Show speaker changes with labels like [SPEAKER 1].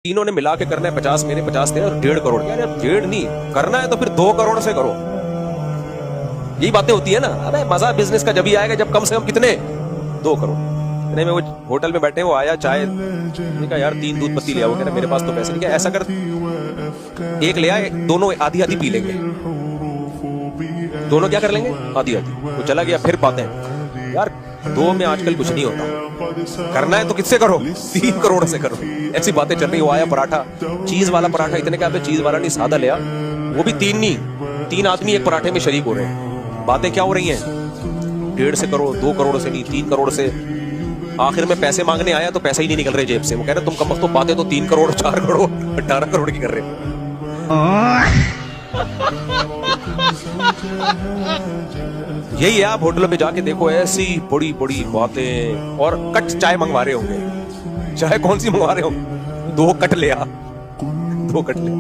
[SPEAKER 1] तीनों ने मिला के करना है 50 मेरे 50 तेरे और 1.5 करोड़। यार 1.5 नहीं करना है तो फिर 2 करोड़ से करो। यही बातें होती है ना। अबे मजा बिजनेस का जब ही आएगा जब कम से कम कितने 2 करोड़। इतने में वो होटल में बैठे वो आया चाय कहा यार 3 दूध पत्ती ले आओ। कहना मेरे पास तो पैसे नहीं। क्या ऐसा कर एक ले आए दोनों आधी आधी पी लेंगे। दोनों क्या कर लेंगे आधी आधी। वो चला गया फिर पाते हैं यार 2 में आजकल कुछ नहीं होता। करना है तो किससे करो 3 करोड़ से करो। ऐसी बातें चल रही। वो आया पराठा चीज वाला पराठा इतने का चीज वाला नहीं सादा लिया। वो भी 3 नहीं 3 आदमी एक पराठे में शरीक हो रहे हैं। बातें क्या हो रही हैं 1.5 से करो 2 करोड़ से नहीं 3 करोड़ से। आखिर में पैसे मांगने आया तो पैसे ही नहीं निकल रहे जेब से। वो कह रहे तुम कम वक्त तो पाते तो 3 करोड़ 4 करोड़ 18 करोड़ की कर रहे हो। यही है आप होटलों पे जाके देखो ऐसी बड़ी बड़ी बातें। और कट चाय मंगवा रहे होंगे। चाय कौन सी मंगवा रहे होंगे 2 कट ले आ 2 कट ले।